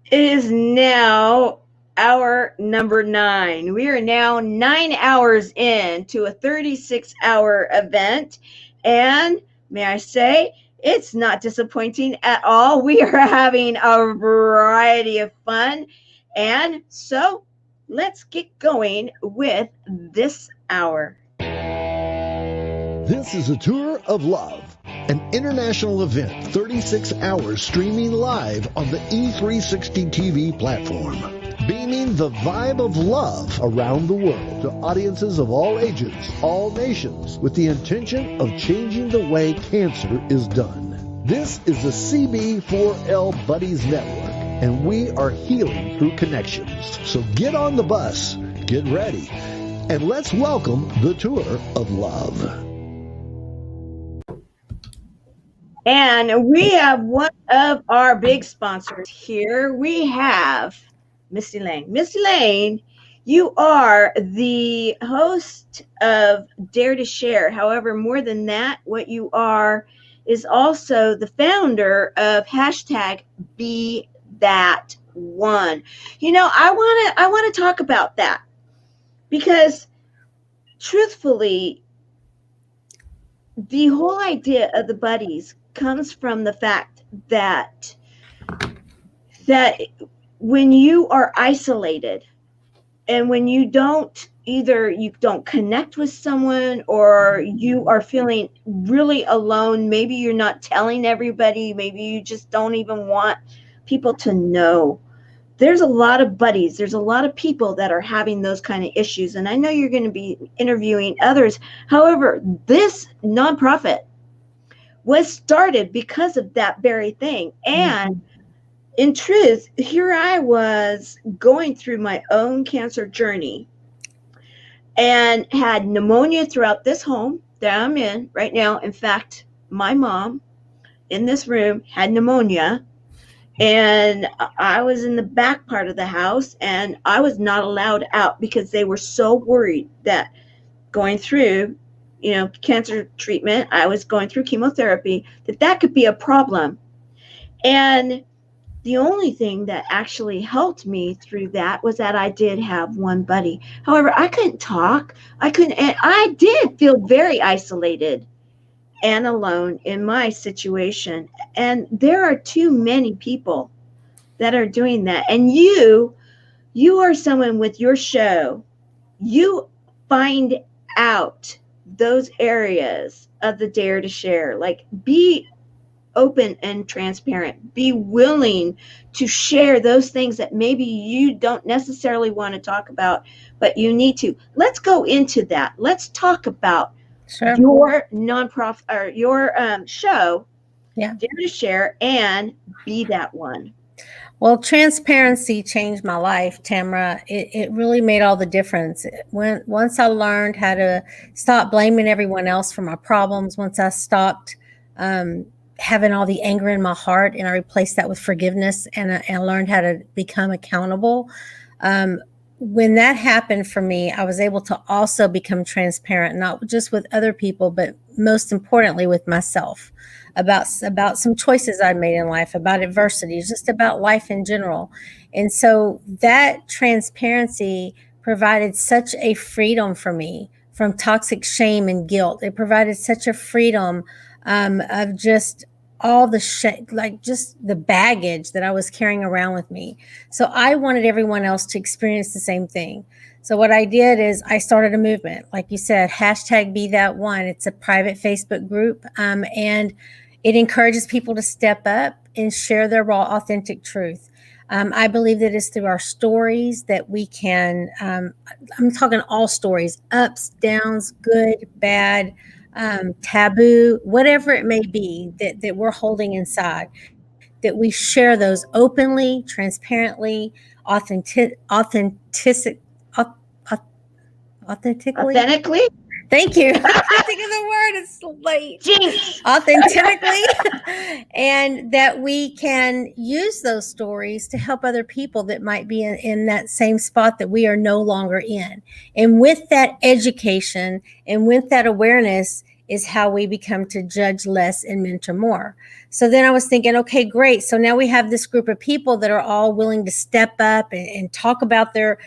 It is now hour number 9. We are now 9 hours into a 36-hour event. And may I say, it's not disappointing at all. We are having a variety of fun. And so let's get going with this hour. This is a tour of love, an international event, 36 hours streaming live on the E360 TV platform, beaming the vibe of love around the world to audiences of all ages, all nations, with the intention of changing the way cancer is done. This is the CB4L Buddies Network, and we are healing through connections. So get on the bus, get ready, and let's welcome the tour of love. And we have one of our big sponsors here. We have Misty Lane. Misty Lane, you are the host of Dare to Share. However, more than that, what you are is also the founder of hashtag Be That One. You know, I want to talk about that because truthfully, the whole idea of the buddies comes from the fact that when you are isolated and when you don't connect with someone, or you are feeling really alone, maybe you're not telling everybody, maybe you just don't even want people to know. There's a lot of buddies. There's a lot of people that are having those kind of issues. And I know you're going to be interviewing others. However, this nonprofit was started because of that very thing. And in truth, here I was going through my own cancer journey and had pneumonia throughout this home that I'm in right now. In fact, my mom in this room had pneumonia. And I was in the back part of the house, and I was not allowed out because they were so worried that going through, cancer treatment, I was going through chemotherapy, that could be a problem. And the only thing that actually helped me through that was that I did have one buddy. However, I couldn't talk. And I did feel very isolated and alone in my situation. And there are too many people that are doing that. And you are someone with your show. You find out those areas of the Dare to Share. Like, be open and transparent. Be willing to share those things that maybe you don't necessarily want to talk about, but you need to. Let's go into that. Let's talk about your nonprofit or your show, Dare to Share, and Be That One. Well, transparency changed my life, Tamara. It really made all the difference. Once I learned how to stop blaming everyone else for my problems, once I stopped having all the anger in my heart, and I replaced that with forgiveness, and I learned how to become accountable. When that happened for me, I was able to also become transparent, not just with other people, but most importantly with myself, about some choices I made in life, about adversity, just about life in general. And so that transparency provided such a freedom for me from toxic shame and guilt. It provided such a freedom of just all the just the baggage that I was carrying around with me. So I wanted everyone else to experience the same thing. So what I did is I started a movement, like you said, hashtag Be That One. It's a private Facebook group, and it encourages people to step up and share their raw, authentic truth. I believe that it's through our stories that we can, I'm talking all stories, ups, downs, good, bad, taboo, whatever it may be that we're holding inside, that we share those openly, transparently, authentically. Thank you. I think of the word. It's late. Jinx. Authentically, and that we can use those stories to help other people that might be in that same spot that we are no longer in. And with that education and with that awareness, is how we become to judge less and mentor more. So then I was thinking, okay, great. So now we have this group of people that are all willing to step up and talk about their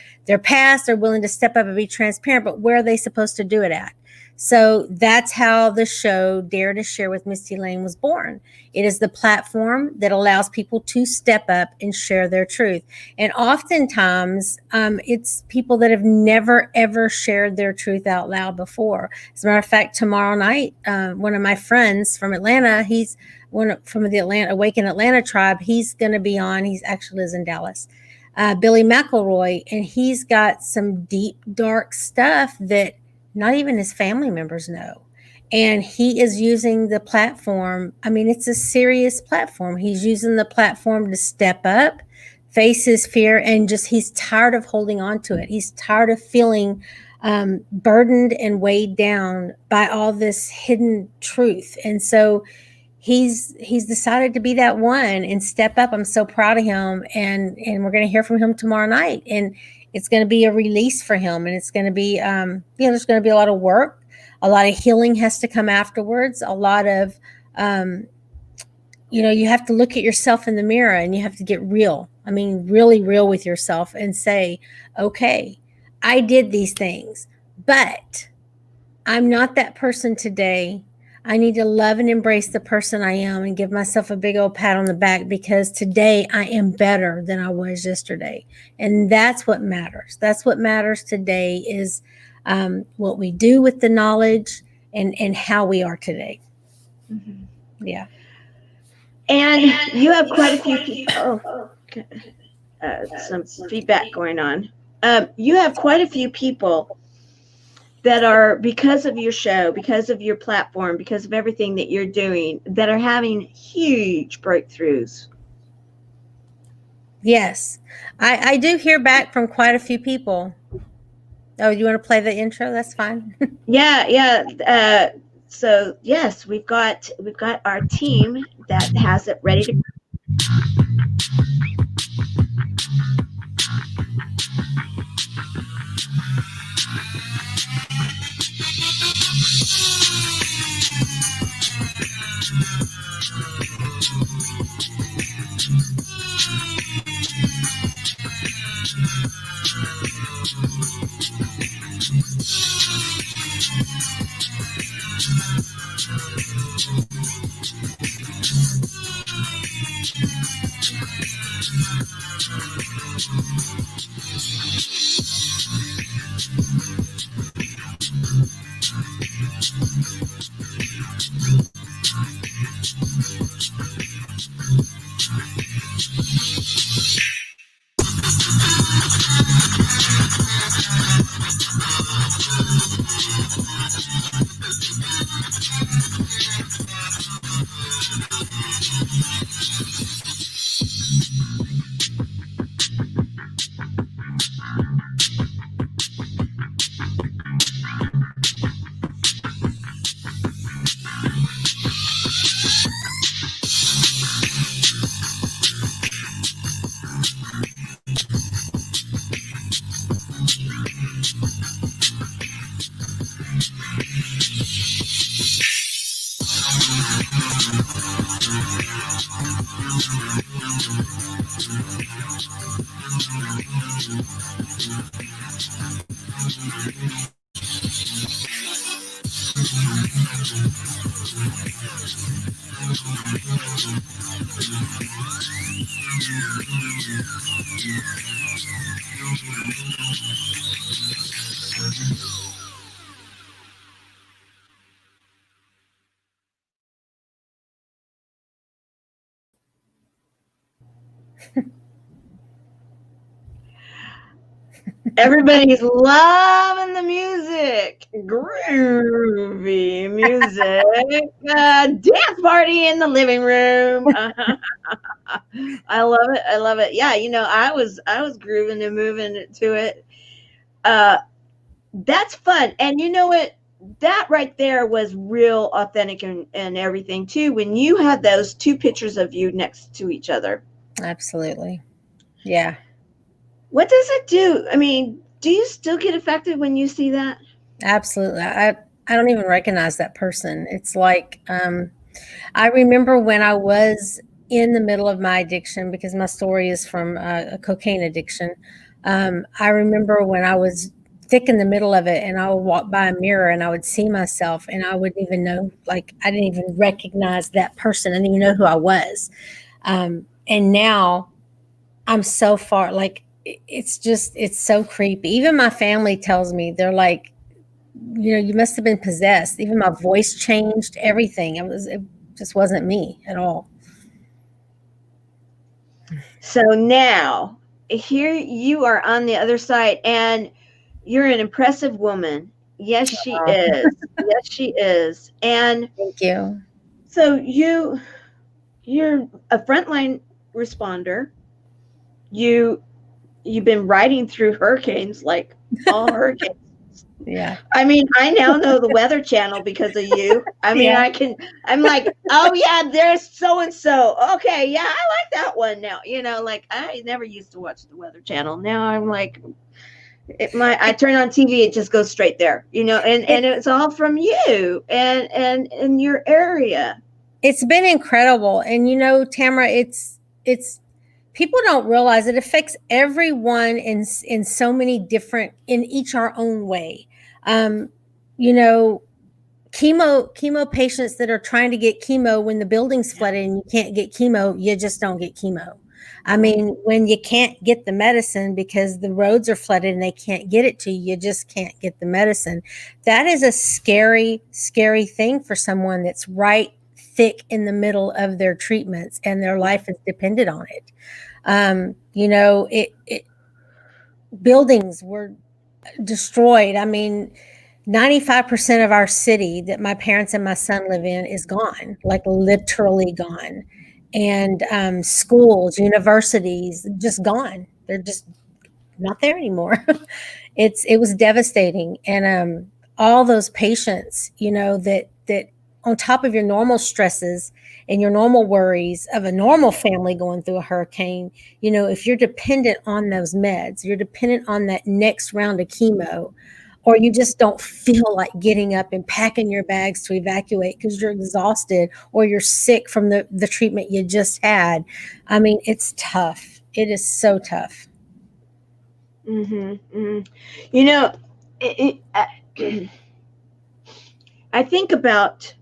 past. They're willing to step up and be transparent, but where are they supposed to do it at? So that's how the show Dare to Share with Misty Lane was born. It is the platform that allows people to step up and share their truth. And oftentimes, it's people that have never, ever shared their truth out loud before. As a matter of fact, tomorrow night, one of my friends from Atlanta, he's from the Awaken Atlanta tribe, he's going to be on. He actually lives in Dallas. Billy McElroy, and he's got some deep, dark stuff that not even his family members know. And he is using the platform. I mean, it's a serious platform. He's using the platform to step up, face his fear, and he's tired of holding on to it. He's tired of feeling burdened and weighed down by all this hidden truth. And so he's decided to be that one and step up. I'm so proud of him. And we're going to hear from him tomorrow night. And it's going to be a release for him. And it's going to be, there's going to be a lot of work. A lot of healing has to come afterwards. A lot of, you have to look at yourself in the mirror and you have to get real. I mean, really real with yourself and say, okay, I did these things, but I'm not that person today. I need to love and embrace the person I am and give myself a big old pat on the back, because today I am better than I was yesterday. And that's what matters. That's what matters today is what we do with the knowledge and how we are today. Mm-hmm. Yeah. And you have quite a few people. Some feedback going on. You have quite a few people that are, because of your show, because of your platform, because of everything that you're doing, that are having huge breakthroughs. Yes. I do hear back from quite a few people. Oh, you want to play the intro? That's fine. Yeah. So yes, we've got our team that has it ready to. Everybody's loving the music. Groovy music. Dance party in the living room. I love it. I love it. Yeah, I was grooving and moving to it. That's fun. And you know what? That right there was real authentic and everything too, when you had those two pictures of you next to each other. Absolutely. Yeah. What does it do? I mean, do you still get affected when you see that? Absolutely. I don't even recognize that person. It's like, I remember when I was in the middle of my addiction, because my story is from a cocaine addiction. I remember when I was thick in the middle of it, and I would walk by a mirror and I would see myself, and I wouldn't even know, like, I didn't even recognize that person. I didn't even know who I was. And now I'm so far, like, it's so creepy. Even my family tells me, they're like, you must have been possessed. Even my voice changed, everything. It just wasn't me at all. So now here you are on the other side, and you're an impressive woman. Yes, she is. Yes, she is. And Thank you. so you're a frontline responder. You've been riding through hurricanes, like all hurricanes. Yeah. I mean, I now know the Weather Channel because of you. I mean, Yeah. I'm like, oh yeah, there's so and so. Okay, yeah, I like that one now. Like I never used to watch the Weather Channel. Now I'm like, I turn on TV, it just goes straight there. And it's all from you and in your area. It's been incredible. And Tamara, it's people don't realize it affects everyone in so many different, in each our own way. You know, chemo patients that are trying to get chemo, when the building's flooded and you can't get chemo, you just don't get chemo. I mean, when you can't get the medicine because the roads are flooded and they can't get it to you, you just can't get the medicine. That is a scary, scary thing for someone that's right thick in the middle of their treatments and their life is dependent on it. Buildings were destroyed. I mean, 95% of our city that my parents and my son live in is gone, like literally gone. And schools, universities, just gone. They're just not there anymore. It was devastating. And all those patients, that on top of your normal stresses and your normal worries of a normal family going through a hurricane, if you're dependent on those meds, you're dependent on that next round of chemo, or you just don't feel like getting up and packing your bags to evacuate because you're exhausted or you're sick from the treatment you just had. I mean, it's tough. It is so tough. Mm-hmm, mm-hmm. I think about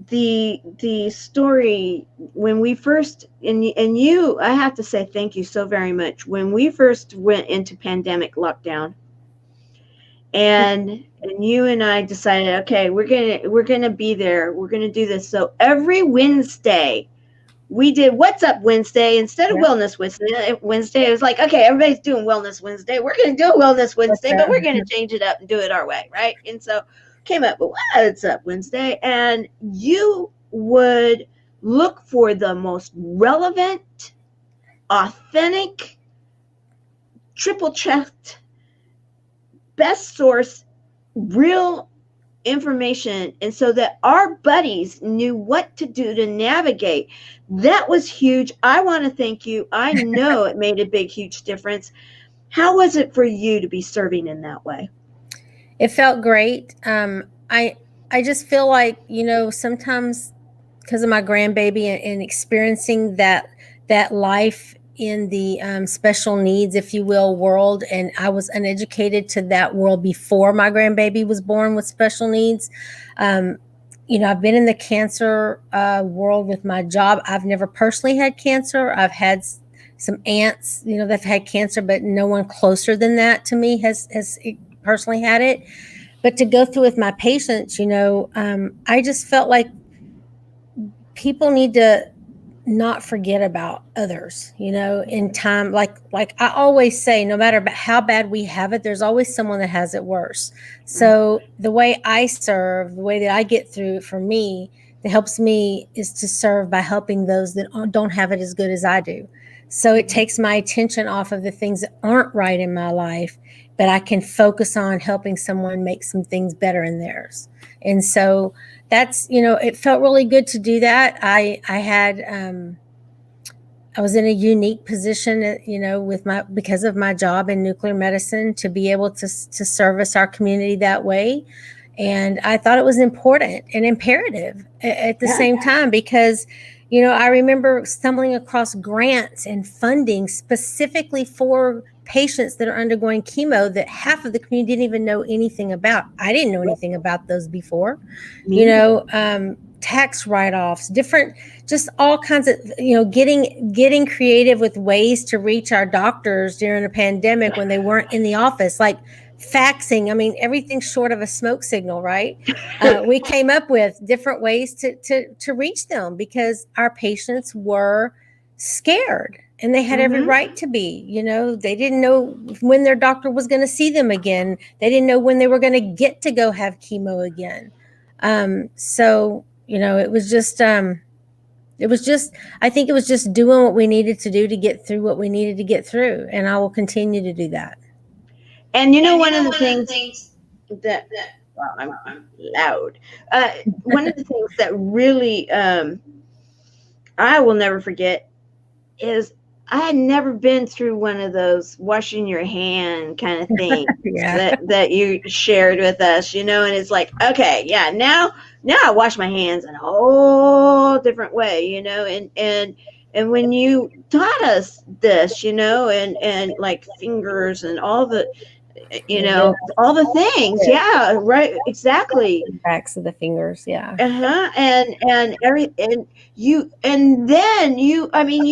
the story when we first, and you, I have to say thank you so very much. When we first went into pandemic lockdown, and you and I decided, okay, we're gonna be there. We're gonna do this. So every Wednesday, we did What's Up Wednesday instead of Wellness Wednesday. It was like, okay, everybody's doing Wellness Wednesday. We're going to do a Wellness Wednesday, but we're going to change it up and do it our way, right? And so came up with What's Up Wednesday, and you would look for the most relevant, authentic, triple-checked, best source, real information, and so that our buddies knew what to do to navigate. That was huge. I want to thank you. I know it made a big, huge difference. How was it for you to be serving in that way? It felt great. I just feel like, sometimes because of my grandbaby and experiencing that life in the special needs, if you will, world. And I was uneducated to that world before my grandbaby was born with special needs. I've been in the cancer world with my job. I've never personally had cancer. I've had some aunts, that've had cancer, but no one closer than that to me has personally had it. But to go through with my patients, I just felt like people need to not forget about others, in time. Like I always say, no matter how bad we have it, there's always someone that has it worse. So the way I serve, the way that I get through it, for me, that helps me, is to serve by helping those that don't have it as good as I do. So it takes my attention off of the things that aren't right in my life, but I can focus on helping someone make some things better in theirs. And so that's, it felt really good to do that. I had, I was in a unique position, with because of my job in nuclear medicine, to be able to service our community that way. And I thought it was important and imperative at the same time, because, I remember stumbling across grants and funding specifically for patients that are undergoing chemo that half of the community didn't even know anything about. I didn't know anything about those before, tax write-offs, different, just all kinds of, getting creative with ways to reach our doctors during a pandemic when they weren't in the office, like faxing. I mean, everything short of a smoke signal, right? We came up with different ways to reach them, because our patients were scared, and they had every right to be. They didn't know when their doctor was going to see them again. They didn't know when they were going to get to go have chemo again. So it was just I think it was just doing what we needed to do to get through what we needed to get through, and I will continue to do that. And one of the things that, well, I'm loud. One of the things that really I will never forget is I had never been through one of those washing your hand kind of things that you shared with us, and it's like, okay, yeah, now I wash my hands in a whole different way, and when you taught us this, and like fingers and all the, all the things. Yeah, right. Exactly. Backs of the fingers. Yeah. And then you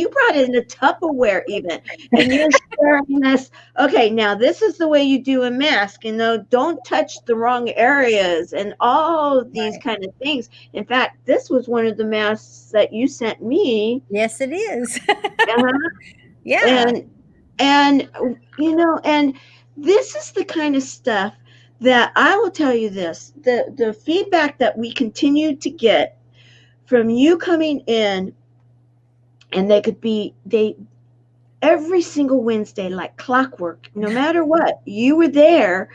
brought in a Tupperware even, and you're sharing this. Okay, now this is the way you do a mask, don't touch the wrong areas and all of these kind of things. In fact, this was one of the masks that you sent me. Yes, it is. Yeah. And this is the kind of stuff that I will tell you this, the feedback that we continue to get from you coming in, and they every single Wednesday, like clockwork, no matter what, you were there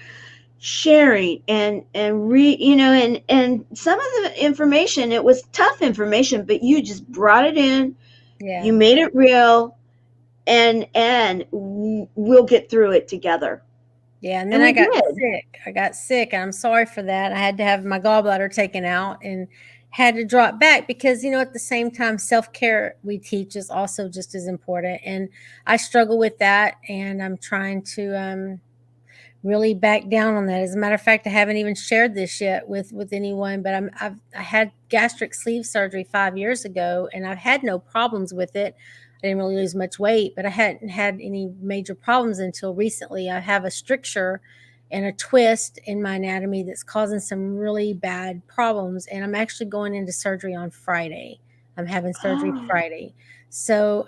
sharing and some of the information, it was tough information, but you just brought it in. Yeah. You made it real, and we'll get through it together. Yeah, and then I got sick. I got sick, and I'm sorry for that. I had to have my gallbladder taken out and had to drop back, because, at the same time, self-care we teach is also just as important. And I struggle with that, and I'm trying to really back down on that. As a matter of fact, I haven't even shared this yet with anyone, but I had gastric sleeve surgery 5 years ago, and I've had no problems with it. I didn't really lose much weight, but I hadn't had any major problems until recently. I have a stricture and a twist in my anatomy that's causing some really bad problems, and I'm actually going into surgery on Friday. I'm having surgery Friday. So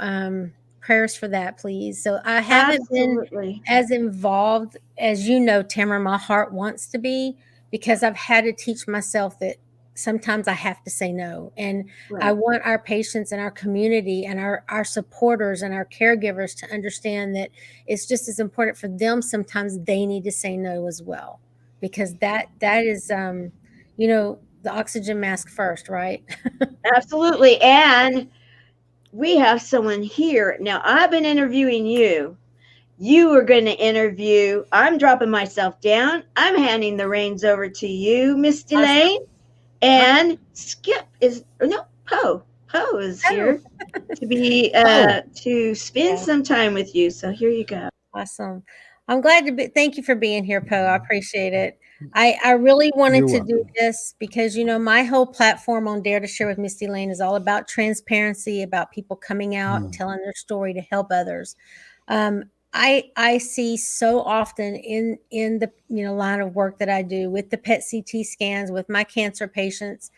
prayers for that, please. So I haven't been as involved as Tamara, my heart wants to be, because I've had to teach myself that sometimes I have to say no. And I want our patients and our community and our supporters and our caregivers to understand that it's just as important for them. Sometimes they need to say no as well, because that is, the oxygen mask first, right? Absolutely. And we have someone here. Now, I've been interviewing you. You are going to interview. I'm dropping myself down. I'm handing the reins over to you, Miss Delane. And Skip is Poe. Poe is here to be to spend some time with you. So here you go. Awesome. I'm glad to be. Thank you for being here, Poe. I appreciate it. I really wanted to do this because my whole platform on Dare to Share with Miss Delane is all about transparency, about people coming out and telling their story to help others. I see so often in the line of work that I do with the PET CT scans with my cancer patients,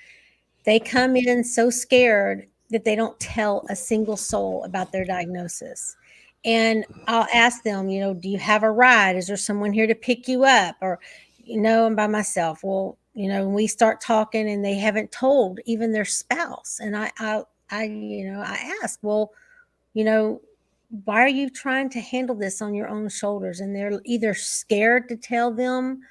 they come in so scared that they don't tell a single soul about their diagnosis. And I'll ask them, do you have a ride? Is there someone here to pick you up? Or, I'm by myself. Well, when we start talking and they haven't told even their spouse, and I ask, well, why are you trying to handle this on your own shoulders? And they're either scared to tell them,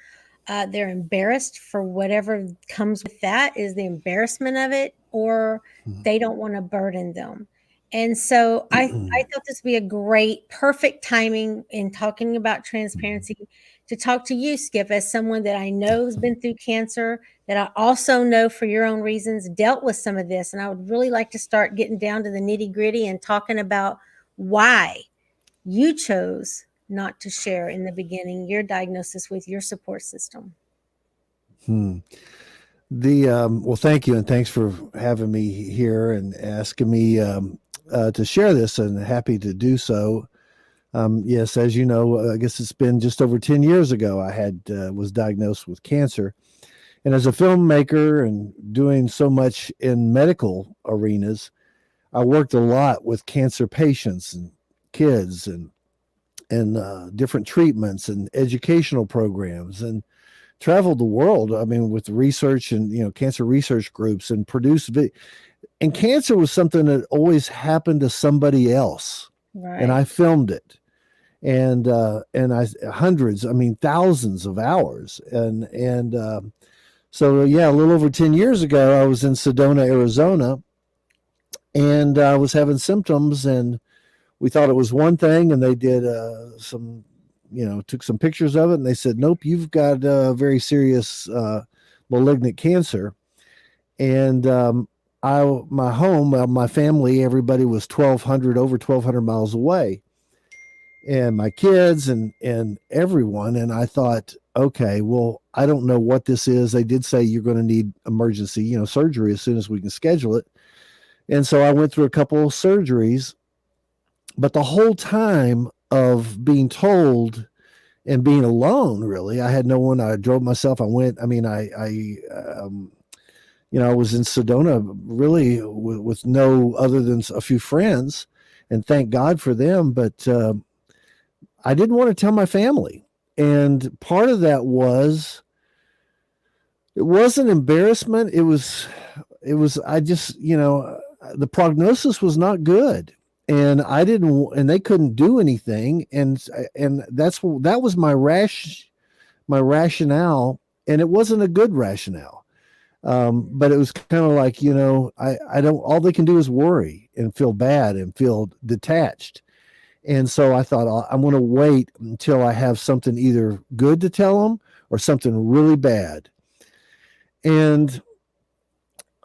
they're embarrassed for whatever comes with that, is the embarrassment of it, or they don't want to burden them. And so I thought this would be a great, perfect timing in talking about transparency to talk to you, Skip, as someone that I know has been through cancer, that I also know for your own reasons dealt with some of this. And I would really like to start getting down to the nitty gritty and talking about why you chose not to share in the beginning your diagnosis with your support system. Well, thank you, and thanks for having me here and asking me to share this, and happy to do so. Yes, as you know, I guess it's been just over 10 years ago I had was diagnosed with cancer. And as a filmmaker and doing so much in medical arenas, I worked a lot with cancer patients and kids and different treatments and educational programs, and traveled the world. I mean, with research and cancer research groups, and produced and cancer was something that always happened to somebody else, Right. and I filmed it, and I hundreds, I mean thousands of hours, and so yeah, a little over 10 years ago, I was in Sedona, Arizona, and I was having symptoms, and we thought it was one thing, and they did some, took some pictures of it, and they said, nope, you've got very serious malignant cancer. And my home, my family, everybody was over 1,200 miles away, and my kids and everyone. And I thought, okay, well, I don't know what this is. They did say you're going to need emergency, surgery as soon as we can schedule it. And so I went through a couple of surgeries, but the whole time of being told and being alone, really, I had no one. I drove myself. I went. I mean, I was in Sedona, really, with no other than a few friends, and thank God for them. But I didn't want to tell my family, and part of that was, it wasn't embarrassment. It was. I just, the prognosis was not good. And I didn't, and they couldn't do anything, and that was my rationale, and it wasn't a good rationale, but it was kind of like, I don't. All they can do is worry and feel bad and feel detached, and so I thought, I'm going to wait until I have something either good to tell them or something really bad, and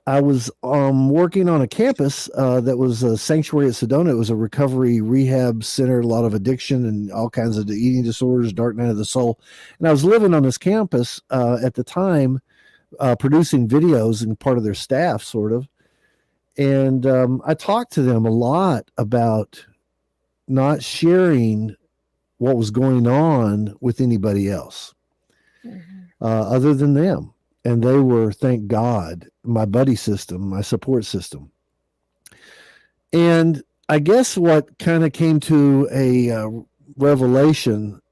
I was working on a campus that was a sanctuary at Sedona. It was a recovery rehab center, a lot of addiction and all kinds of eating disorders, dark night of the soul. And I was living on this campus at the time, producing videos and part of their staff, sort of. And I talked to them a lot about not sharing what was going on with anybody else other than them. And they were, thank God, my buddy system, my support system. And I guess what kind of came to a revelation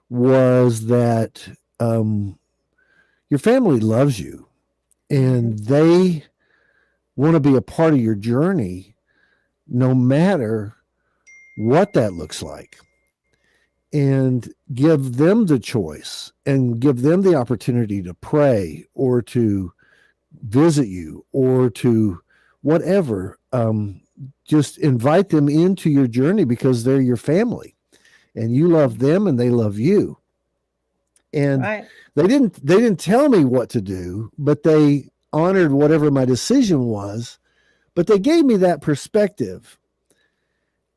was that your family loves you, and they want to be a part of your journey, no matter what that looks like. And give them the choice and give them the opportunity to pray or to visit you or to whatever. Just invite them into your journey, because they're your family and you love them and they love you. And Right. they didn't tell me what to do, but they honored whatever my decision was, but they gave me that perspective.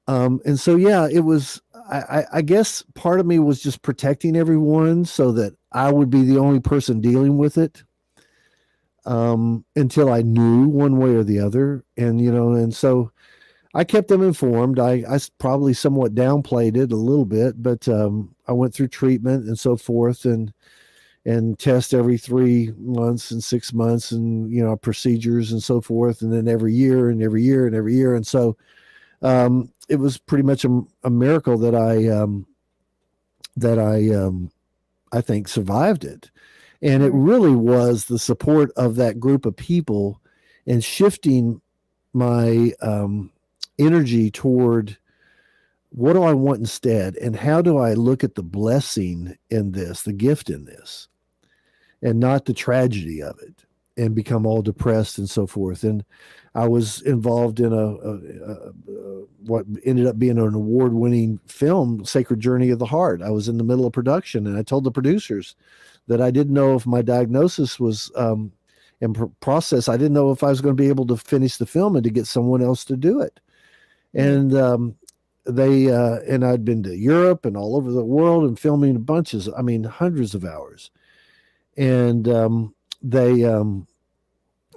And so, yeah, it was, I guess part of me was just protecting everyone so that I would be the only person dealing with it, until I knew one way or the other. And, and so I kept them informed. I probably somewhat downplayed it a little bit, but I went through treatment and so forth, and test every 3 months and 6 months, and, procedures and so forth. And then every year and every year and every year. And so, it was pretty much a miracle that I think survived it. And it really was the support of that group of people and shifting my energy toward, what do I want instead? And how do I look at the blessing in this, the gift in this, and not the tragedy of it? and become all depressed and so forth. And I was involved in what ended up being an award-winning film, Sacred Journey of the Heart. I was in the middle of production, and I told the producers that I didn't know if my diagnosis was in process. I didn't know if I was going to be able to finish the film and to get someone else to do it. And and I'd been to Europe and all over the world and filming hundreds of hours. And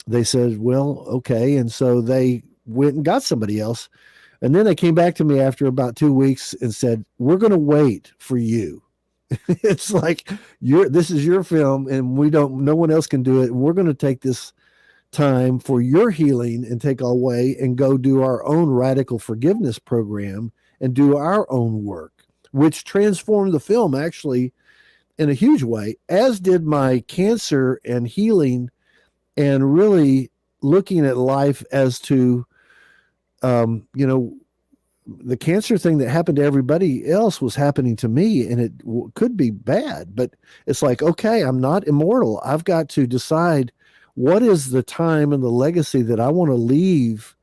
they said, well, okay. And so they went and got somebody else. And then they came back to me after about 2 weeks and said, we're going to wait for you. It's like, this is your film and no one else can do it. And we're going to take this time for your healing and take away and go do our own radical forgiveness program and do our own work, which transformed the film actually in a huge way, as did my cancer and healing, and really looking at life as to, the cancer thing that happened to everybody else was happening to me, and it could be bad, but it's like, okay, I'm not immortal. I've got to decide what is the time and the legacy that I want to leave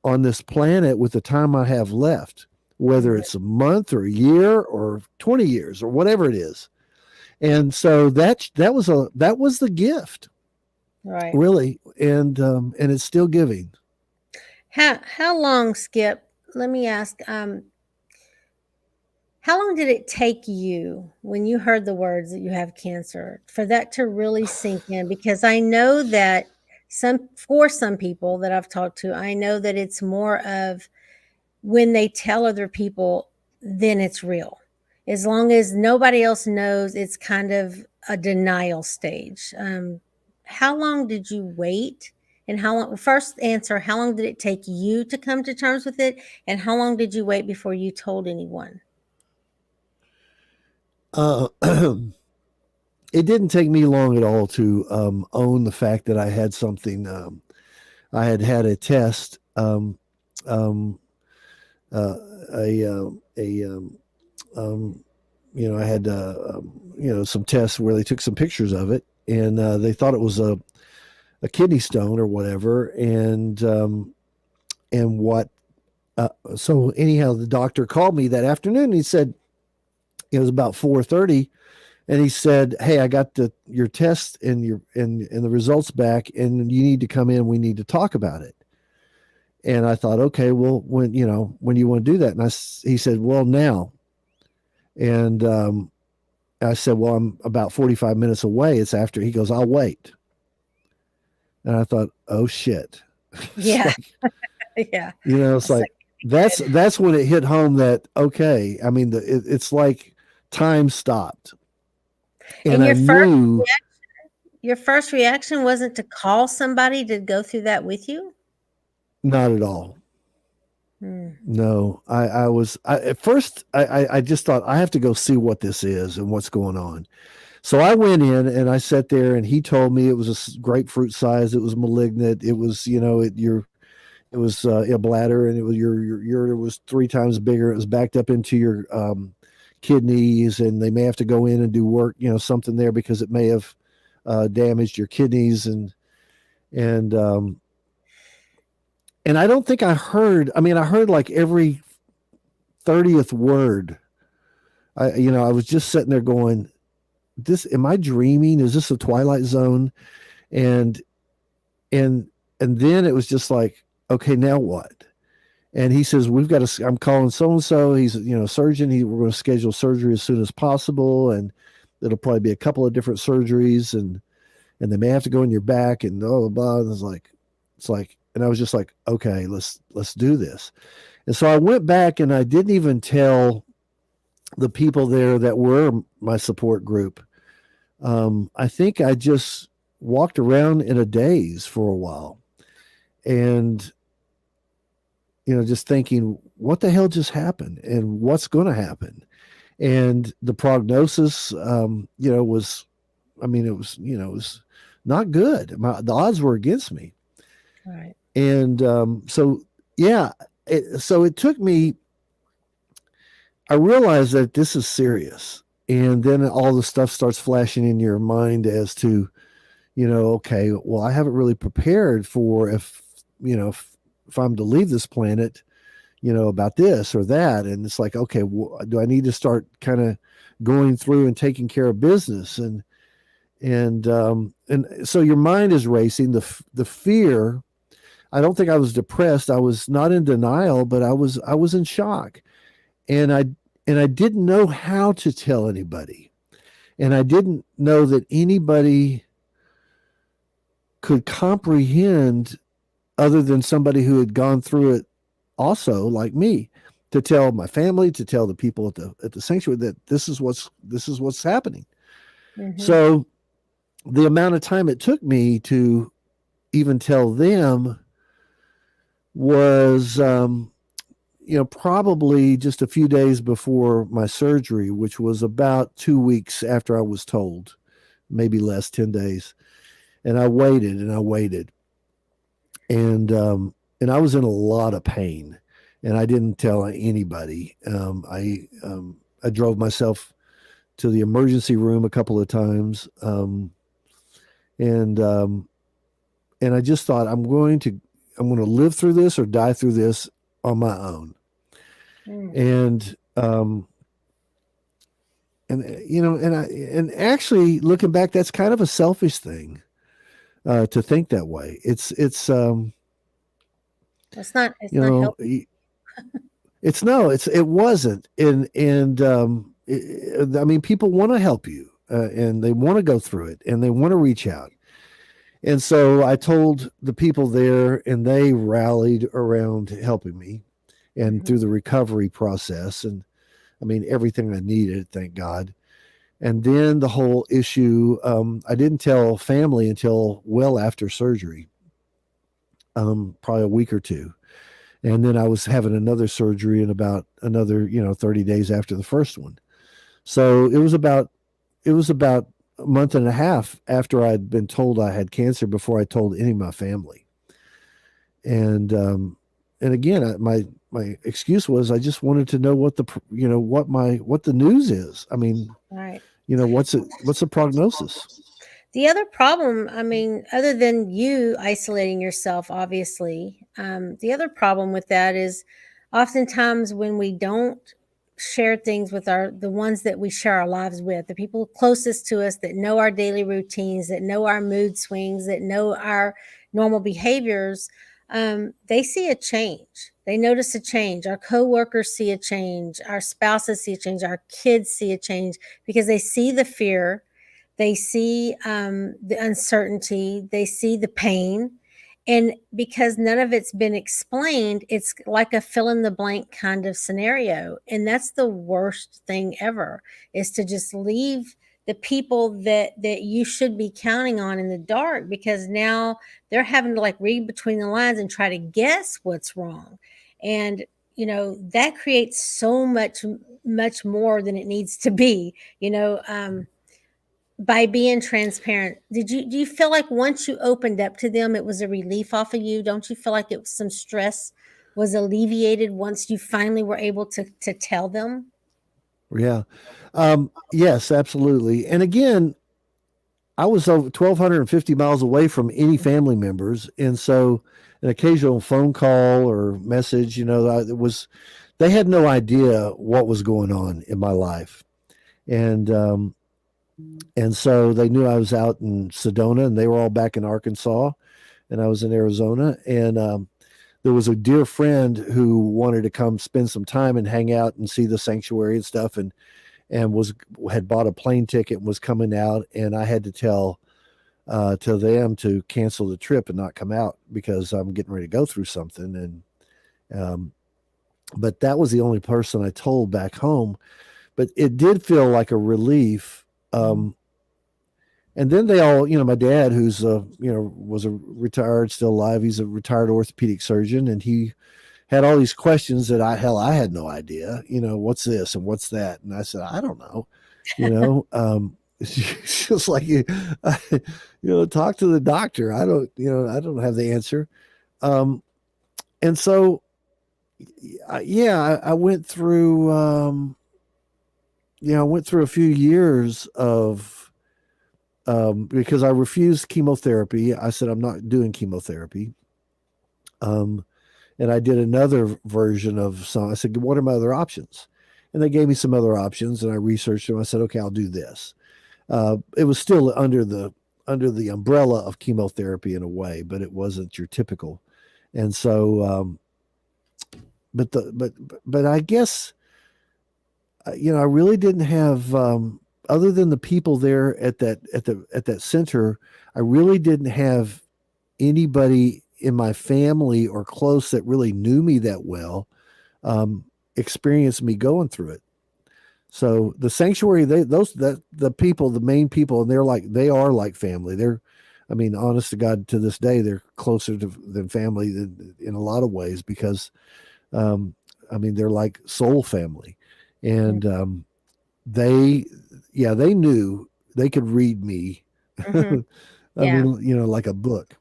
on this planet with the time I have left, whether it's a month or a year or 20 years or whatever it is. And so that was the gift, Right. really. And it's still giving. How long, Skip? Let me ask, how long did it take you when you heard the words that you have cancer for that to really sink in? Because I know that for some people that I've talked to, I know that it's more of when they tell other people, then it's real. As long as nobody else knows, it's kind of a denial stage. How long did you wait? And first answer, how long did it take you to come to terms with it? And how long did you wait before you told anyone? It didn't take me long at all to own the fact that I had something. I had a test, I had some tests where they took some pictures of it, and they thought it was a kidney stone or whatever, so anyhow, the doctor called me that afternoon, and he said, it was about 4:30, and he said, hey, I got your test and the results back, and you need to come in, we need to talk about it. And I thought, okay, well, when do you want to do that? And he said, well, now. And I said, well, I'm about 45 minutes away. It's after. He goes, I'll wait. And I thought, oh shit. Yeah. Yeah. It's like, that's when it hit home that, okay, I mean, it's like time stopped. And your first reaction wasn't to call somebody to go through that with you? Not at all. No, at first I just thought, I have to go see what this is and what's going on. So I went in and I sat there, and he told me it was a grapefruit size. It was malignant. It was, it was a bladder, and it was your ureter was 3 times bigger. It was backed up into your kidneys, and they may have to go in and do work, something there, because it may have damaged your kidneys. And I don't think I heard like every 30th word. I was just sitting there going, am I dreaming? Is this a Twilight Zone? And then it was just like, okay, now what? And he says, I'm calling so-and-so. He's, a surgeon. We're going to schedule surgery as soon as possible. And it'll probably be a couple of different surgeries, and they may have to go in your back, and blah, blah, blah. And it's like, and I was just like, okay, let's do this. And so I went back, and I didn't even tell the people there that were my support group. I think I just walked around in a daze for a while, and, just thinking, what the hell just happened, and what's going to happen? And the prognosis, was, it was not good. The odds were against me. Right. And so it took me, I realized that this is serious. And then all the stuff starts flashing in your mind as to, okay, well, I haven't really prepared for if I'm to leave this planet, about this or that. And it's like, okay, do I need to start kind of going through and taking care of business? And so your mind is racing. The fear. I don't think I was depressed. I was not in denial, but I was in shock, and I didn't know how to tell anybody, and I didn't know that anybody could comprehend other than somebody who had gone through it also, like me, to tell my family, to tell the people at the sanctuary that this is what's happening. Mm-hmm. So the amount of time it took me to even tell them was probably just a few days before my surgery, which was about 2 weeks after I was told, maybe less, 10 days. And I waited and I waited. And I was in a lot of pain, and I didn't tell anybody. I drove myself to the emergency room a couple of times. And I just thought, I'm going to live through this or die through this on my own. And actually looking back, that's kind of a selfish thing, to think that way. It's not healthy. It wasn't. I mean, people want to help you, and they want to go through it, and they want to reach out. And so I told the people there, and they rallied around helping me and through the recovery process. And I mean, everything I needed, thank God. And then the whole issue, I didn't tell family until well after surgery, probably a week or two. And then I was having another surgery in about another, 30 days after the first one. So it was about a month and a half after I'd been told I had cancer before I told any of my family. And again, my excuse was I just wanted to know what the news is. I mean, right. What's the prognosis? The other problem, I mean, other than you isolating yourself, obviously, the other problem with that is oftentimes when we don't share things with the ones that we share our lives with, the people closest to us that know our daily routines, that know our mood swings, that know our normal behaviors, they see a change. They notice a change. Our coworkers see a change. Our spouses see a change. Our kids see a change because they see the fear. They see the uncertainty. They see the pain. And because none of it's been explained, it's like a fill in the blank kind of scenario. And that's the worst thing ever, is to just leave the people that you should be counting on in the dark, because now they're having to like read between the lines and try to guess what's wrong. And, that creates so much more than it needs to be, by being transparent. Do you feel like once you opened up to them, it was a relief off of you? Don't you feel like some stress was alleviated once you finally were able to tell them? Yeah. Yes, absolutely. And again, I was over 1,250 miles away from any family members. And so an occasional phone call or message, they had no idea what was going on in my life. And so they knew I was out in Sedona, and they were all back in Arkansas, and I was in Arizona. And there was a dear friend who wanted to come spend some time and hang out and see the sanctuary and stuff, and had bought a plane ticket and was coming out. And I had to tell them to cancel the trip and not come out because I'm getting ready to go through something. And but that was the only person I told back home. But it did feel like a relief. And then they all, my dad, who's, was a retired, still alive. He's a retired orthopedic surgeon, and he had all these questions that I had no idea, what's this and what's that. And I said, I don't know, it's just like, talk to the doctor. I don't have the answer. And so, I went through, I went through a few years of because I refused chemotherapy. I said, I'm not doing chemotherapy. And I did another version of some. I said, what are my other options? And they gave me some other options, and I researched them. I said, okay, I'll do this. It was still under the umbrella of chemotherapy in a way, but it wasn't your typical. And so, but I guess, I really didn't have, other than the people there at that center, I really didn't have anybody in my family or close that really knew me that well, experienced me going through it. So the sanctuary, the people, the main people, and they are like family. I mean, honest to God, to this day, they're closer than family in a lot of ways, because, I mean, they're like soul family. And they knew they could read me. Mm-hmm. I Yeah. mean, like a book.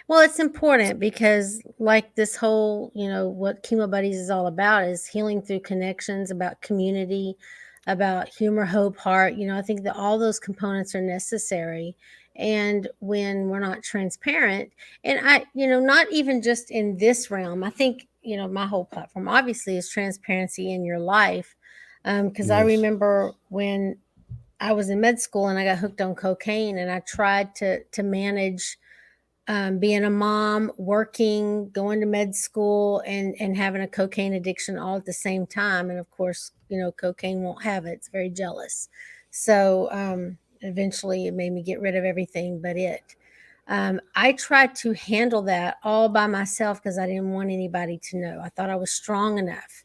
Well, it's important because, like this whole, what Chemo Buddies is all about is healing through connections, about community, about humor, hope, heart. I think that all those components are necessary. And when we're not transparent, and not even just in this realm, I think, my whole platform obviously is transparency in your life. Because I Yes. remember when I was in med school and I got hooked on cocaine, and I tried to manage being a mom, working, going to med school, and having a cocaine addiction all at the same time. And of course, cocaine won't have it. It's very jealous. So eventually it made me get rid of everything but it. I tried to handle that all by myself because I didn't want anybody to know. I thought I was strong enough.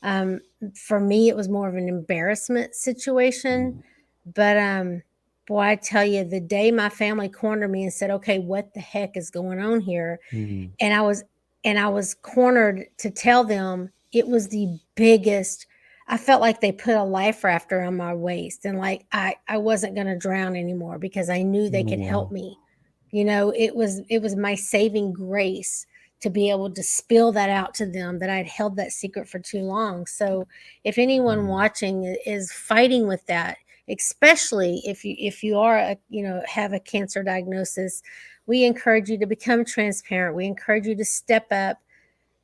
Um, for me, it was more of an embarrassment situation. But boy, I tell you, the day my family cornered me and said, "Okay, what the heck is going on here?" Mm-hmm. and I was cornered to tell them, it was the biggest. I felt like they put a life raft around my waist, and like I wasn't going to drown anymore because I knew they could help Wow. me. It was my saving grace to be able to spill that out to them, that I'd held that secret for too long. So if anyone watching is fighting with that, especially if you are have a cancer diagnosis, we encourage you to become transparent. We encourage you to step up,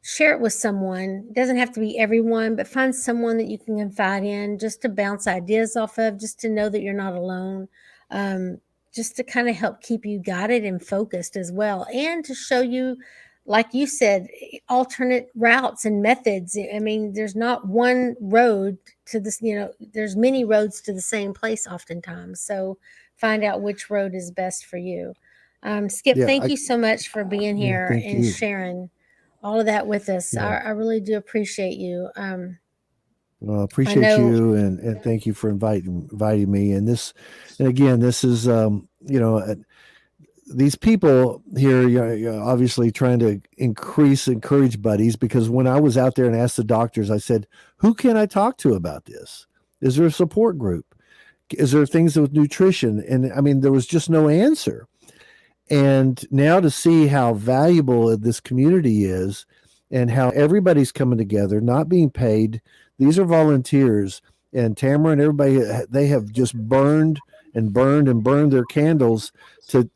share it with someone. It doesn't have to be everyone, but find someone that you can confide in, just to bounce ideas off of, just to know that you're not alone, just to kind of help keep you guided and focused as well, and to show you, like you said, alternate routes and methods. I mean, there's not one road to this, there's many roads to the same place oftentimes. So find out which road is best for you. Skip, Yeah. thank you so much for being Yeah. here Thank and you. sharing all of that with us. Yeah. I really do appreciate you. Well, I appreciate know. you, and thank you for inviting me. And again, this is, these people here, obviously trying to encourage buddies, because when I was out there and asked the doctors, I said, who can I talk to about this? Is there a support group? Is there things with nutrition? And I mean, there was just no answer. And now to see how valuable this community is, and how everybody's coming together, not being paid. These are volunteers, and Tamara and everybody, they have just burned and burned and burned their candles to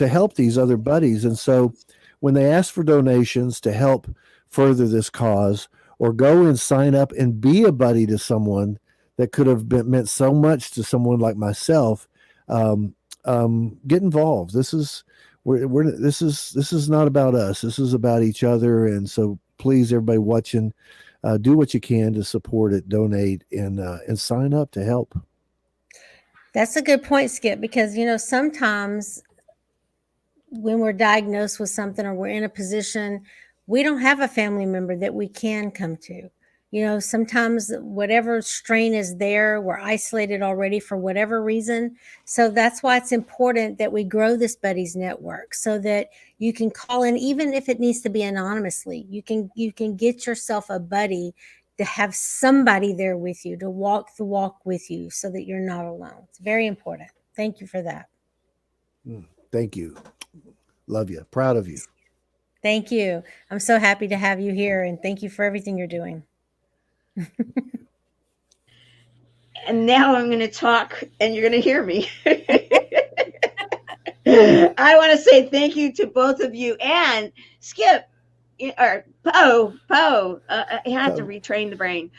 help these other buddies. And so when they ask for donations to help further this cause, or go and sign up and be a buddy to someone that could have meant so much to someone like myself, get involved. This is this is not about us. This is about each other. And so please, everybody watching, do what you can to support it, donate, and sign up to help. That's a good point, Skip, because sometimes when we're diagnosed with something, or we're in a position, we don't have a family member that we can come to. Sometimes whatever strain is there, we're isolated already for whatever reason. So that's why it's important that we grow this buddies network, so that you can call in, even if it needs to be anonymously. You can get yourself a buddy, to have somebody there with you, to walk the walk with you, so that you're not alone. It's very important. Thank you for that. Thank you. Love you. Proud of you. Thank you. I'm so happy to have you here, and thank you for everything you're doing. And now I'm going to talk and you're going to hear me. I want to say thank you to both of you, and Skip or Poe. I had to retrain the brain.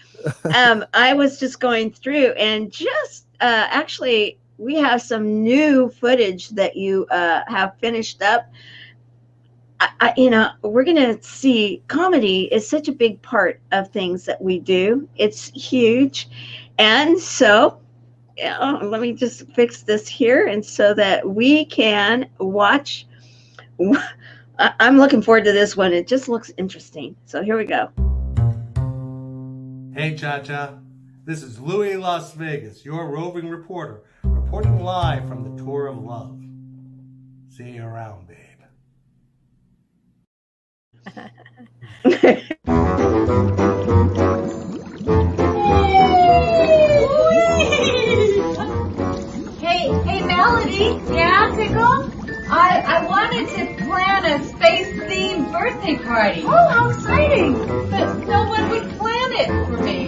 I was just going through and just actually we have some new footage that you have finished up. We're going to see comedy is such a big part of things that we do. It's huge. And so let me just fix this here, and so that we can watch. I'm looking forward to this one. It just looks interesting. So here we go. Hey, Cha-Cha. This is Louis Las Vegas, your roving reporter, reporting live from the Tour of Love. See you around, babe. Hey, Melody. Yeah, Pickle? I wanted to plan a space-themed birthday party. Oh, how exciting! But no one would plan it for me.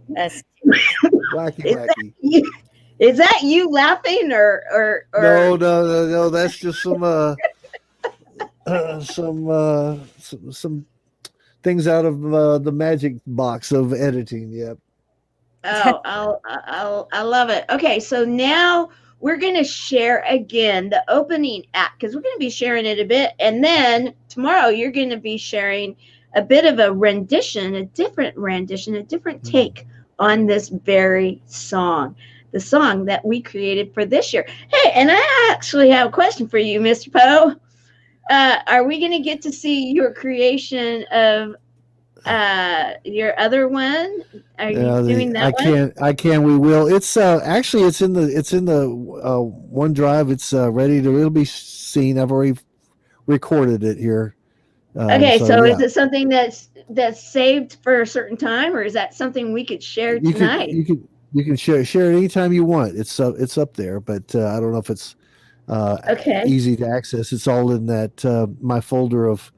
That's wacky. Is that you laughing or No, that's just some things out of the magic box of editing. Yep. Oh, I love it. Okay, so now we're going to share again the opening act, because we're going to be sharing it a bit, and then tomorrow you're going to be sharing a bit of a rendition, a different take on this very song, the song that we created for this year. Hey, and I actually have a question for you, Mr. Poe. Are we going to get to see your creation of your other one? Are you doing that one? I can. We will. It's actually it's in the OneDrive. It's ready to. It'll be seen. I've already recorded it here. Okay, so is it something that's saved for a certain time, or is that something we could share tonight? You can share it anytime you want. It's up there, but I don't know if it's easy to access. It's all in that my folder of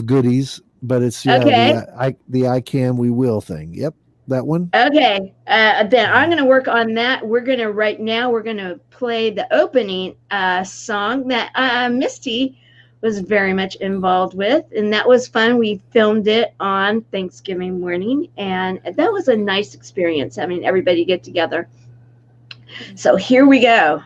goodies, but it's the I can, we will thing. Yep, that one. Okay, then I'm going to work on that. We're going to play the opening song that Misty was very much involved with, and that was fun. We filmed it on Thanksgiving morning, and that was a nice experience having everybody get together. So here we go.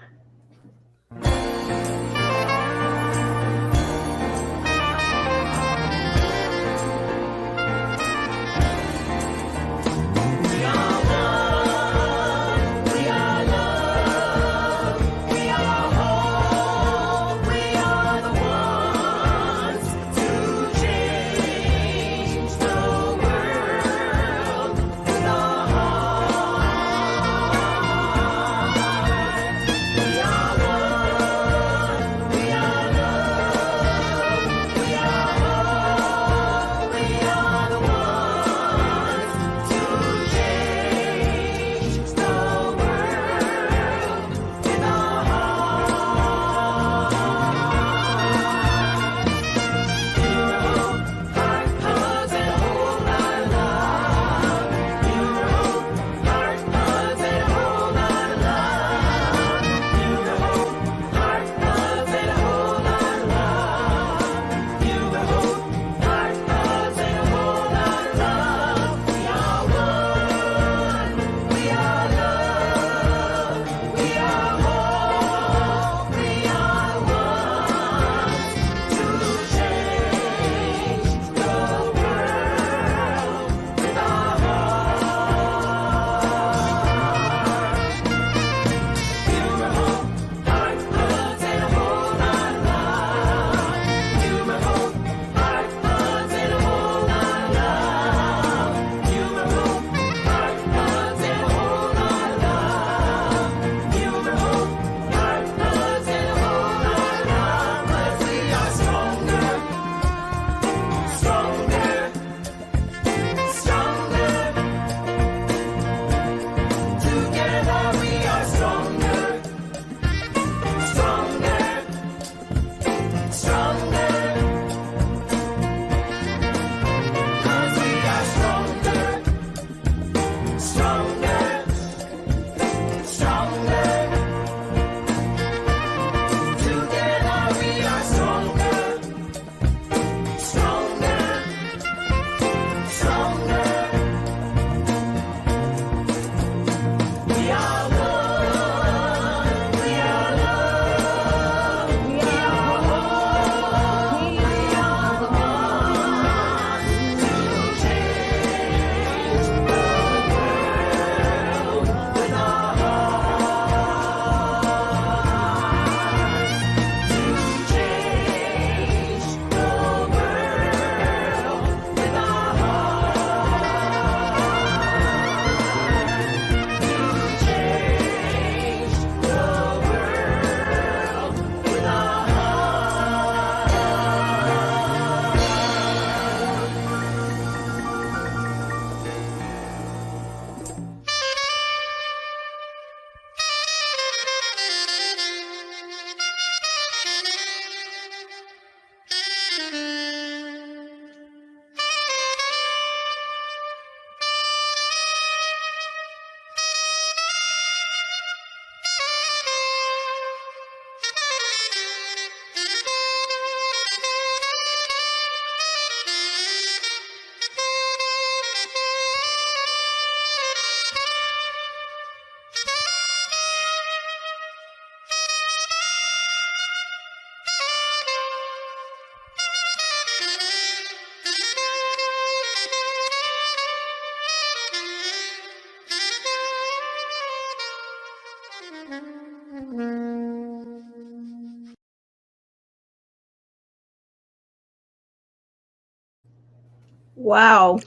Wow.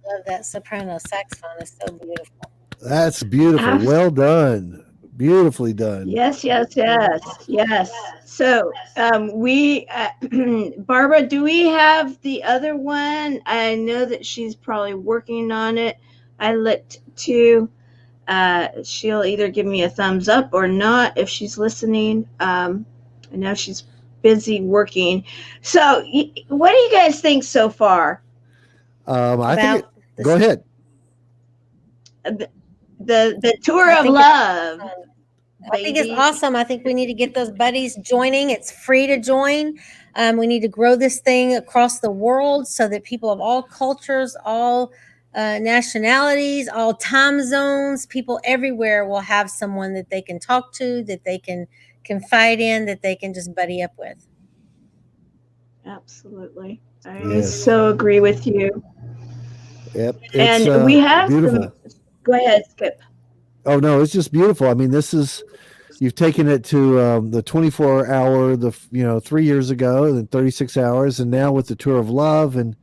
Love that soprano saxophone. It's so beautiful. That's beautiful. Abs- Well done. Beautifully done. yes, yes, yes, yes. So, Barbara, do we have the other one? I know that she's probably working on it. I looked too. She'll either give me a thumbs up or not if she's listening. I know she's busy working. So, what do you guys think so far? I think. About the Go ahead. The tour I of think love. I think it's Baby. awesome. I think we need to get those buddies joining. It's free to join. We need to grow this thing across the world so that people of all cultures, all nationalities, all time zones, people everywhere will have someone that they can talk to, that they can confide in, that they can just buddy up with. Absolutely. I Yes. so agree with you. Yep. And It's we have beautiful. some. Go ahead, Skip. Oh no, it's just beautiful. I mean, you've taken it to the 24-hour, 3 years ago, and then 36 hours, and now with the tour of love, and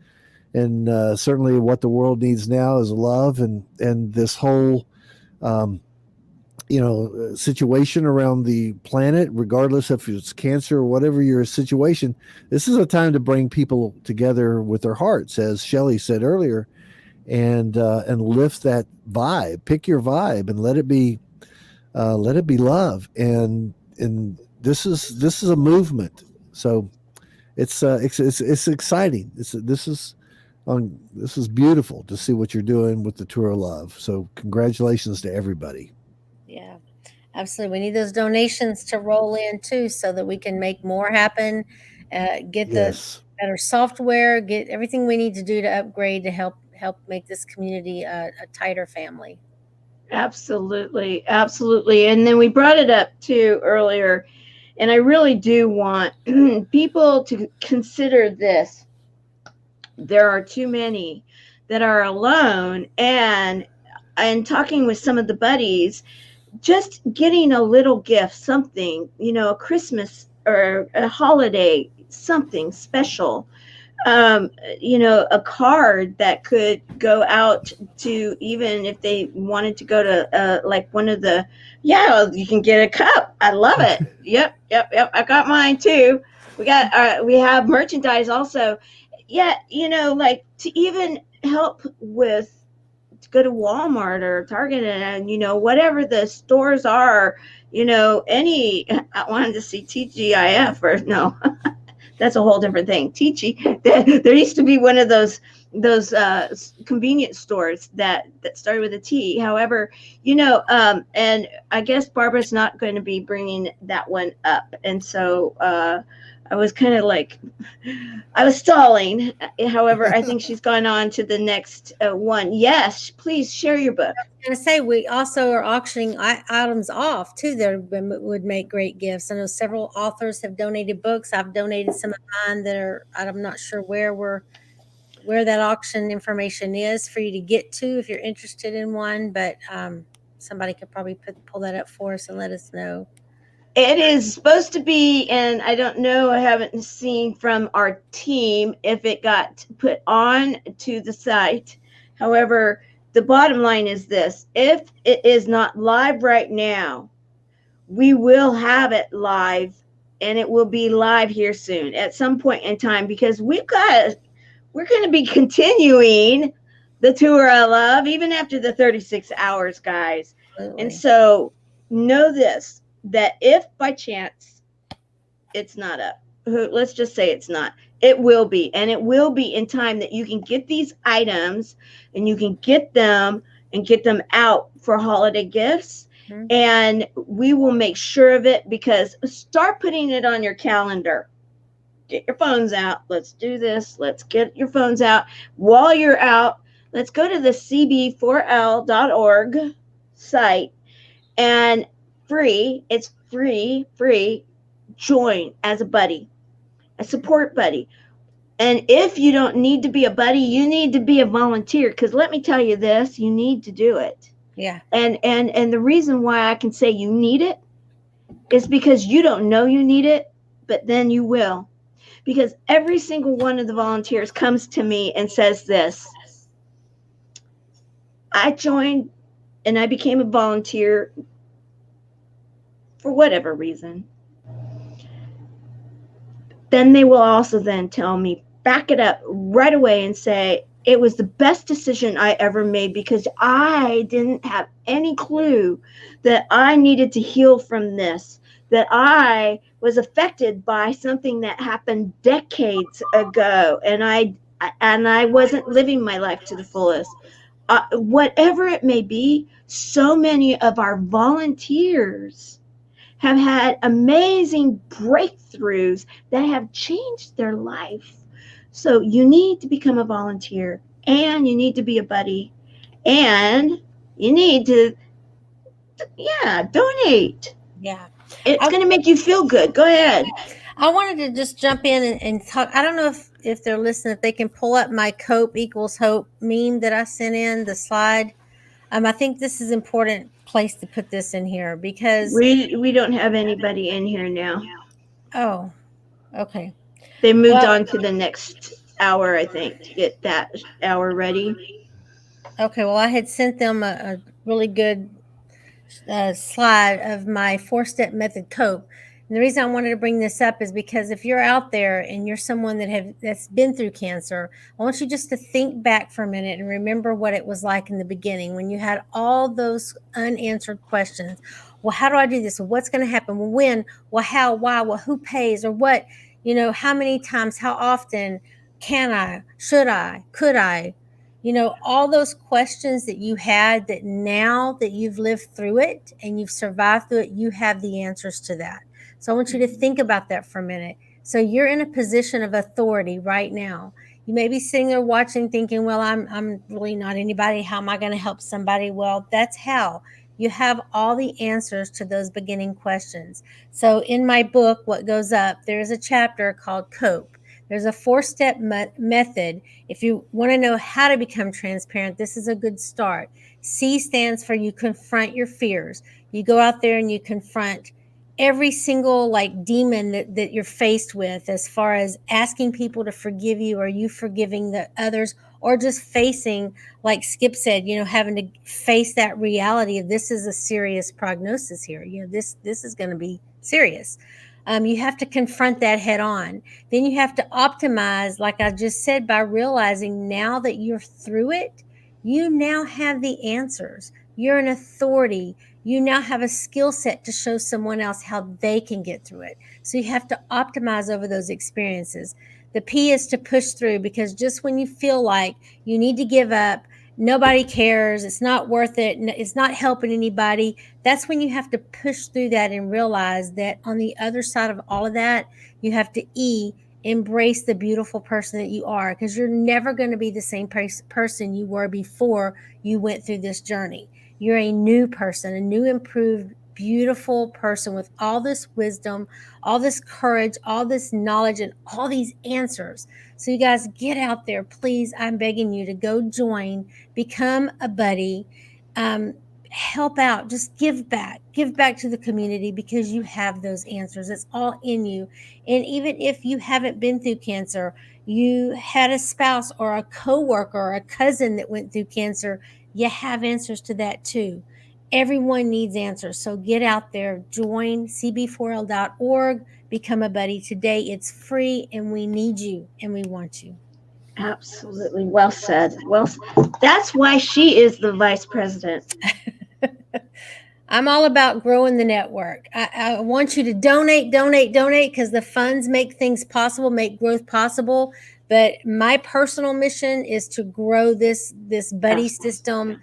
certainly what the world needs now is love, and this whole situation around the planet, regardless if it's cancer or whatever your situation. This is a time to bring people together with their hearts, as Shelley said earlier, and lift that vibe. Pick your vibe and let it be love. And this is a movement. So it's exciting. This is beautiful to see what you're doing with the tour of love. So congratulations to everybody. Yeah, absolutely. We need those donations to roll in too, so that we can make more happen. Get Yes. the better software, get everything we need to do to upgrade to help make this community a tighter family. Absolutely. Absolutely. And then we brought it up too earlier. And I really do want people to consider this. There are too many that are alone, and talking with some of the buddies, just getting a little gift, something, a Christmas or a holiday, something special, a card that could go out to, even if they wanted to go to like one of the, you can get a cup. I love it. Yep. I got mine too. We have merchandise also. Yeah. Like to even help with, to go to Walmart or Target and, whatever the stores are, I wanted to see TGIF or no. That's a whole different thing. Teachy. There used to be one of those convenience stores that started with a T. However, and I guess Barbara's not going to be bringing that one up, and so I was kind of like, I was stalling. However, I think she's gone on to the next one. Yes, please share your book. I was going to say, we also are auctioning items off too that would make great gifts. I know several authors have donated books. I've donated some of mine I'm not sure where that auction information is for you to get to if you're interested in one, but somebody could probably pull that up for us and let us know. It is supposed to be, and I don't know, I haven't seen from our team if it got put on to the site. However, the bottom line is this: if it is not live right now, we will have it live, and it will be live here soon at some point in time, because we're going to be continuing the tour of love even after the 36 hours, guys. Absolutely. And so know this, that if by chance it's not up, let's just say it's not, it will be, and it will be in time that you can get these items and you can get them out for holiday gifts. Mm-hmm. And we will make sure of it, because start putting it on your calendar. Get your phones out. Let's do this. Let's get your phones out. While you're out, let's go to the cb4l.org site, and it's free, join as a buddy, a support buddy. And if you don't need to be a buddy, you need to be a volunteer, because let me tell you this, you need to do it. Yeah. And the reason why I can say you need it is because you don't know you need it, but then you will. Because every single one of the volunteers comes to me and says this: I joined and I became a volunteer for whatever reason. Then they will also then tell me, back it up right away and say, it was the best decision I ever made because I didn't have any clue that I needed to heal from this, that I was affected by something that happened decades ago, and I wasn't living my life to the fullest. Whatever it may be, so many of our volunteers have had amazing breakthroughs that have changed their life. So you need to become a volunteer, and you need to be a buddy, and you need to, donate. Yeah. It's going to make you feel good. Go ahead. I wanted to just jump in and talk. I don't know if they're listening, if they can pull up my COPE equals hope meme that I sent in, the slide. I think this is an important place to put this in here because we don't have anybody in here now. Oh, okay. They moved on to the next hour, I think, to get that hour ready. Okay, well, I had sent them a really good slide of my 4-step method COPE. And the reason I wanted to bring this up is because if you're out there and you're someone that's been through cancer, I want you just to think back for a minute and remember what it was like in the beginning when you had all those unanswered questions. Well, how do I do this? Well, what's going to happen? Well, when? Well, how? Why? Well, who pays? Or what? How many times? How often? Can I? Should I? Could I? All those questions that you had, that now that you've lived through it and you've survived through it, you have the answers to that. So I want you to think about that for a minute. So you're in a position of authority right now. You may be sitting there watching thinking, well, I'm really not anybody. How am I going to help somebody? Well, that's how. You have all the answers to those beginning questions. So in my book, What Goes Up, there's a chapter called COPE. There's a 4-step method. If you want to know how to become transparent, this is a good start. C stands for you confront your fears. You go out there and you confront every single demon that you're faced with, as far as asking people to forgive you, or you forgiving the others, or just facing, like Skip said, having to face that reality of this is a serious prognosis here. This is going to be serious. You have to confront that head on. Then you have to optimize, like I just said, by realizing now that you're through it, you now have the answers. You're an authority. You now have a skill set to show someone else how they can get through it. So you have to optimize over those experiences. The P is to push through, because just when you feel like you need to give up, nobody cares, it's not worth it, it's not helping anybody, that's when you have to push through that and realize that on the other side of all of that, you have to embrace the beautiful person that you are, because you're never going to be the same person you were before you went through this journey. You're a new person, a new, improved, beautiful person with all this wisdom, all this courage, all this knowledge, and all these answers. So you guys, get out there, please. I'm begging you to go join, become a buddy, help out, just give back to the community, because you have those answers. It's all in you. And even if you haven't been through cancer, you had a spouse or a coworker or a cousin that went through cancer, you have answers to that too. Everyone needs answers. So get out there, join cb4l.org, become a buddy today. It's free, and we need you and we want you. Absolutely. Well said. Well, that's why she is the vice president. I'm all about growing the network. I want you to donate, because the funds make things possible, make growth possible. But my personal mission is to grow this buddy system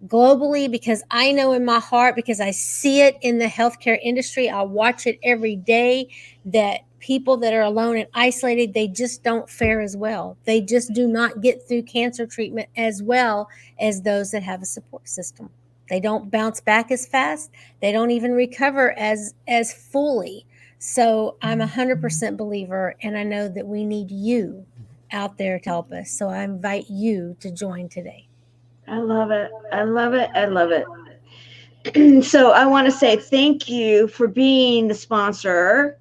globally, because I know in my heart, because I see it in the healthcare industry, I watch it every day, that people that are alone and isolated, they just don't fare as well. They just do not get through cancer treatment as well as those that have a support system. They don't bounce back as fast. They don't even recover as fully. So I'm 100% believer, and I know that we need you out there to help us. So I invite you to join today. I love it. I love it. I love it. So I want to say thank you for being the sponsor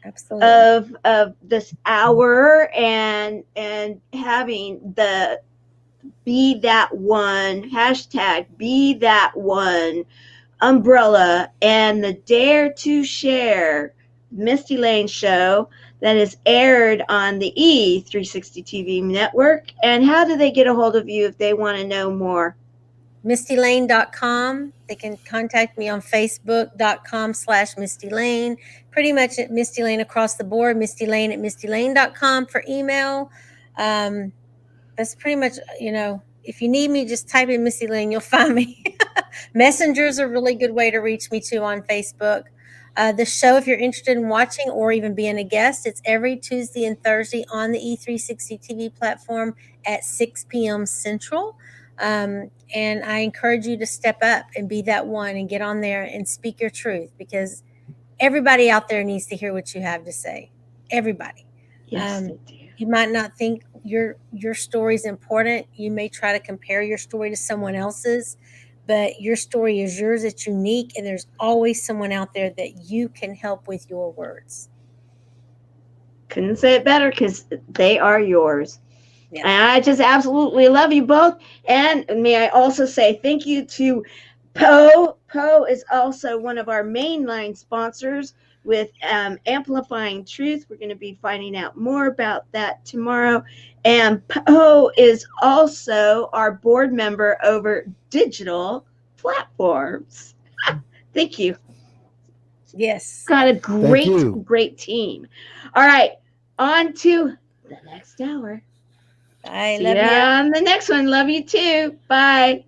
Absolutely. of this hour and having the Be That One hashtag Be That One umbrella and the Dare to Share Misty Lane show that is aired on the E360 TV network. And how do they get a hold of you if they want to know more? MistyLane.com. They can contact me on Facebook.com/Misty Lane. Pretty much at Misty Lane across the board. Misty Lane at MistyLane.com for email. That's pretty much, if you need me, just type in Misty Lane, you'll find me. Messengers are a really good way to reach me too on Facebook. The show, if you're interested in watching or even being a guest, it's every Tuesday and Thursday on the E360 TV platform at 6 p.m. Central. And I encourage you to step up and be that one and get on there and speak your truth, because everybody out there needs to hear what you have to say. Everybody. Yes, they do. You might not think your story is important. You may try to compare your story to someone else's, but your story is yours. It's unique, and there's always someone out there that you can help with your words. Couldn't say it better, because they are yours. Yeah. And I just absolutely love you both. And may I also say thank you to Poe. Poe is also one of our mainline sponsors with Amplifying Truth. We're going to be finding out more about that tomorrow. And Poe is also our board member over digital platforms. Thank you. Yes. Got a great team. All right, on to the next hour. I See love you you. on the next one. Love you too. Bye.